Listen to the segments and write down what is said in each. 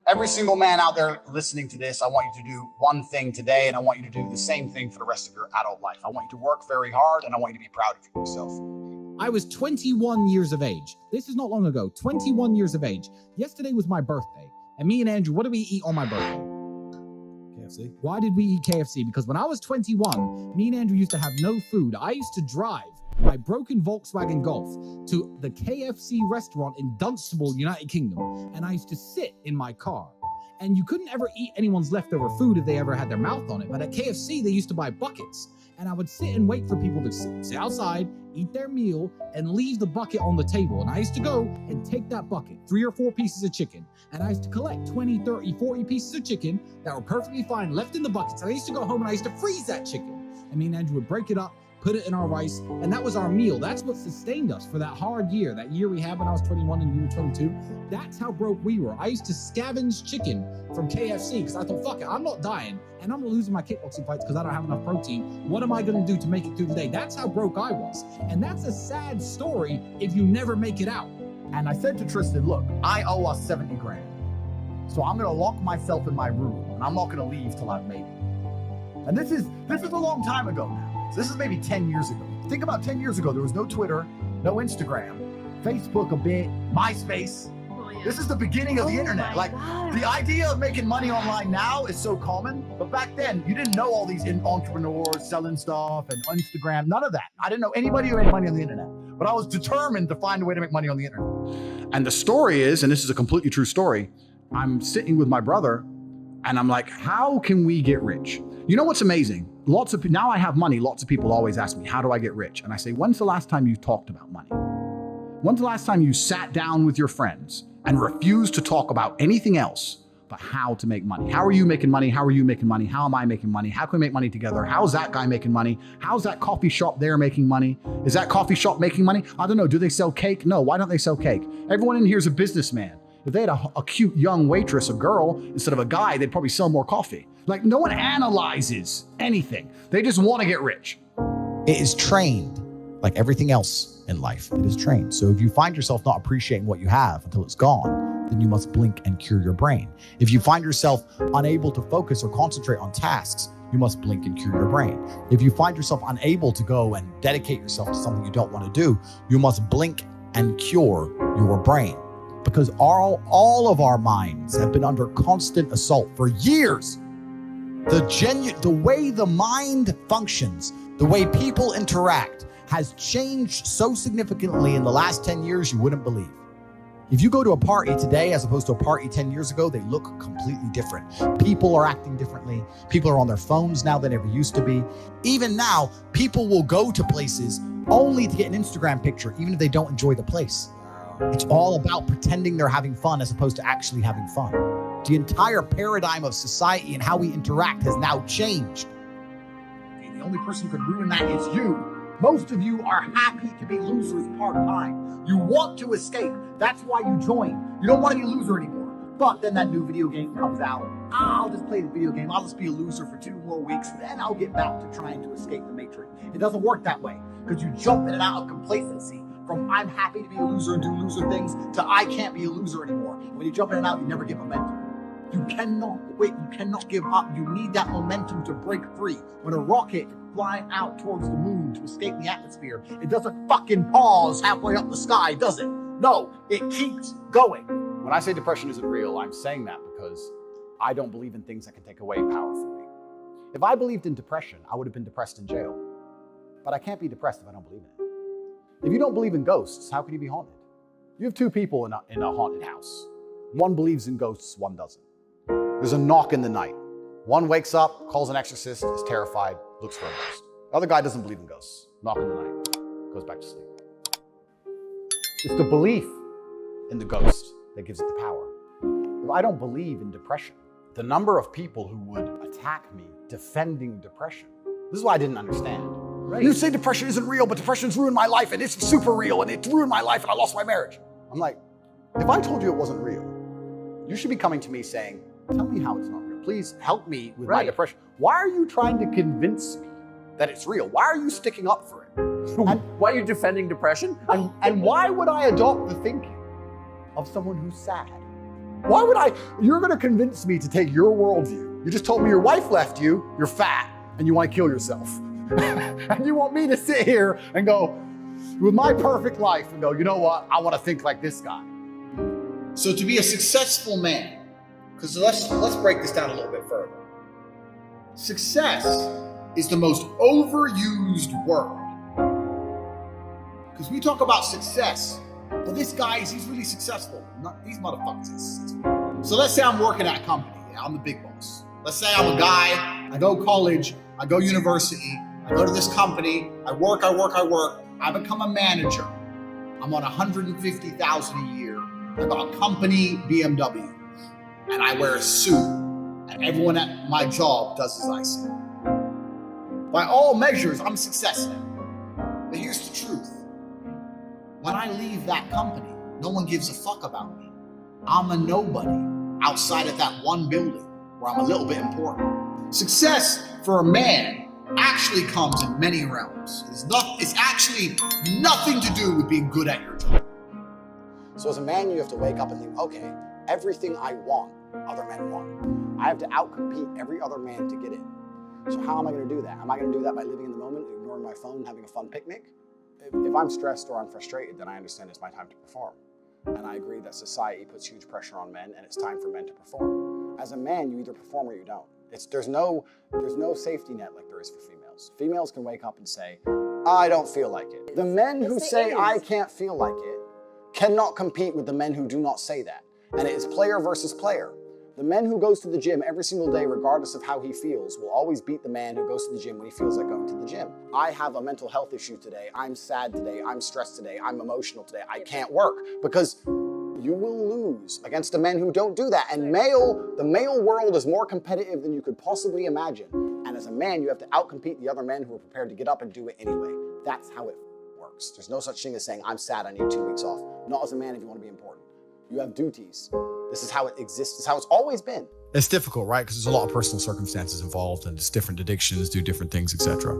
Every single man out there listening to this, I want you to do one thing today, and I want you to do the same thing for the rest of your adult life. I want you to work very hard, and I want you to be proud of yourself. I was 21 years of age. This is not long ago, 21 years of age. Yesterday was my birthday. And me and Andrew, what did we eat on my birthday? KFC. Why did we eat KFC? Because when I was 21, me and Andrew used to have no food. I used to drive my broken Volkswagen Golf to the KFC restaurant in Dunstable, United Kingdom. And I used to sit in my car. And you couldn't ever eat anyone's leftover food if they ever had their mouth on it. But at KFC, they used to buy buckets. And I would sit and wait for people to sit outside, eat their meal, and leave the bucket on the table. And I used to go and take that bucket, 3 or 4 pieces of chicken. And I used to collect 20, 30, 40 pieces of chicken that were perfectly fine, left in the buckets. And I used to go home and I used to freeze that chicken. And me and Andrew would break it up, put it in our rice, and that was our meal. That's what sustained us for that hard year, that year we had when I was 21 and you were 22. That's how broke we were. I used to scavenge chicken from KFC because I thought, fuck it, I'm not dying, and I'm not losing my kickboxing fights because I don't have enough protein. What am I going to do to make it through the day? That's how broke I was. And that's a sad story if you never make it out. And I said to Tristan, look, I owe us 70 grand. So I'm going to lock myself in my room, and I'm not going to leave till I've made it. And this is a long time ago now. So this is maybe 10 years ago. Think about 10 years ago. There was no Twitter, no Instagram, Facebook a bit, MySpace. Oh, yeah. This is the beginning of the internet. Like, the idea of making money online now is so common, but back then you didn't know all these entrepreneurs selling stuff and Instagram, none of that. I didn't know anybody who made money on the internet, but I was determined to find a way to make money on the internet. And the story is, and this is a completely true story, I'm sitting with my brother and I'm like, how can we get rich? You know what's amazing? Now I have money. Lots of people always ask me, how do I get rich? And I say, when's the last time you talked about money? When's the last time you sat down with your friends and refused to talk about anything else but how to make money? How are you making money? How are you making money? How am I making money? How can we make money together? How's that guy making money? How's that coffee shop there making money? Is that coffee shop making money? I don't know. Do they sell cake? No. Why don't they sell cake? Everyone in here is a businessman. If they had a cute young waitress, a girl, instead of a guy, they'd probably sell more coffee. Like, no one analyzes anything. They just want to get rich. It is trained like everything else in life. It is trained. So if you find yourself not appreciating what you have until it's gone, then you must blink and cure your brain. If you find yourself unable to focus or concentrate on tasks, you must blink and cure your brain. If you find yourself unable to go and dedicate yourself to something you don't want to do, you must blink and cure your brain. Because all of our minds have been under constant assault for years. The way the mind functions, the way people interact has changed so significantly in the last 10 years you wouldn't believe. If you go to a party today as opposed to a party 10 years ago, they look completely different. People are acting differently. People are on their phones now than ever used to be. Even now, people will go to places only to get an Instagram picture, even if they don't enjoy the place. It's all about pretending they're having fun as opposed to actually having fun. The entire paradigm of society and how we interact has now changed. The only person who can ruin that is you. Most of you are happy to be losers part-time. You want to escape. That's why you join. You don't want to be a loser anymore. But then that new video game comes out. I'll just play the video game. I'll just be a loser for 2 more weeks. Then I'll get back to trying to escape the matrix. It doesn't work that way because you jump in and out of complacency. From I'm happy to be a loser and do loser things to I can't be a loser anymore. When you jump in and out, you never get momentum. You cannot quit. You cannot give up. You need that momentum to break free. When a rocket flying out towards the moon to escape the atmosphere, it doesn't fucking pause halfway up the sky, does it? No, it keeps going. When I say depression isn't real, I'm saying that because I don't believe in things that can take away power from me. If I believed in depression, I would have been depressed in jail. But I can't be depressed if I don't believe in it. If you don't believe in ghosts, how can you be haunted? You have 2 people in a haunted house. One believes in ghosts, one doesn't. There's a knock in the night. One wakes up, calls an exorcist, is terrified, looks for a ghost. The other guy doesn't believe in ghosts. Knock in the night, goes back to sleep. It's the belief in the ghost that gives it the power. If I don't believe in depression, the number of people who would attack me defending depression, this is why I didn't understand. Right. You say depression isn't real, but depression's ruined my life and it's super real and it's ruined my life and I lost my marriage. I'm like, if I told you it wasn't real, you should be coming to me saying, tell me how it's not real. Please help me with my depression. Why are you trying to convince me that it's real? Why are you sticking up for it? And why are you defending depression? And why would I adopt the thinking of someone who's sad? Why would I? You're going to convince me to take your worldview. You just told me your wife left you, you're fat, and you want to kill yourself. And you want me to sit here and go, with my perfect life, and go, you know what? I want to think like this guy. So to be a successful man, because let's break this down a little bit further. Success is the most overused word. Because we talk about success, but this guy, he's really successful. These motherfuckers are successful. So let's say I'm working at a company. Yeah, I'm the big boss. Let's say I'm a guy, I go college, I go university, I go to this company, I work. I become a manager. I'm on $150,000 a year. I got a company BMW, and I wear a suit, and everyone at my job does as I say. By all measures, I'm successful. But here's the truth. When I leave that company, no one gives a fuck about me. I'm a nobody outside of that one building where I'm a little bit important. Success for a man actually comes in many realms. It's actually nothing to do with being good at your job. So as a man, you have to wake up and think, okay, everything I want, other men want. I have to outcompete every other man to get in. So how am I going to do that? Am I going to do that by living in the moment, ignoring my phone, having a fun picnic? If I'm stressed or I'm frustrated, then I understand it's my time to perform. And I agree that society puts huge pressure on men, and it's time for men to perform. As a man, you either perform or you don't. There's no safety net like there is for females. Females can wake up and say, I don't feel like it. The men who say I can't feel like it cannot compete with the men who do not say that. And it is player versus player. The man who goes to the gym every single day, regardless of how he feels, will always beat the man who goes to the gym when he feels like going to the gym. I have a mental health issue today. I'm sad today. I'm stressed today. I'm emotional today. I can't work, because you will lose against the men who don't do that. And the male world is more competitive than you could possibly imagine. And as a man, you have to outcompete the other men who are prepared to get up and do it anyway. That's how it works. There's no such thing as saying, I'm sad, I need 2 weeks off. Not as a man if you want to be important. You have duties. This is how it exists. This is how it's always been. It's difficult, right? Because there's a lot of personal circumstances involved, and it's different addictions, do different things, etc.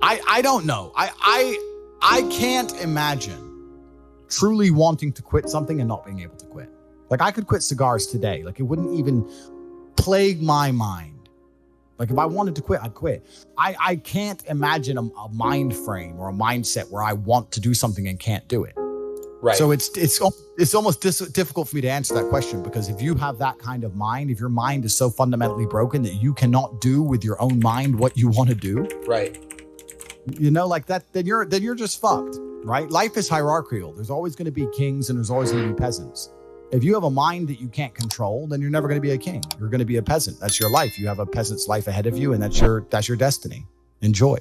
I don't know. I can't imagine truly wanting to quit something and not being able to quit. Like, I could quit cigars today. Like, it wouldn't even plague my mind. Like, if I wanted to quit, I'd quit. I can't imagine a mind frame or a mindset where I want to do something and can't do it. Right. So it's almost difficult for me to answer that question, because if you have that kind of mind, if your mind is so fundamentally broken that you cannot do with your own mind what you want to do, right? You know, like that, then you're just fucked, right? Life is hierarchical. There's always going to be kings and there's always going to be peasants. If you have a mind that you can't control, then you're never going to be a king. You're going to be a peasant. That's your life. You have a peasant's life ahead of you, and that's your destiny. Enjoy.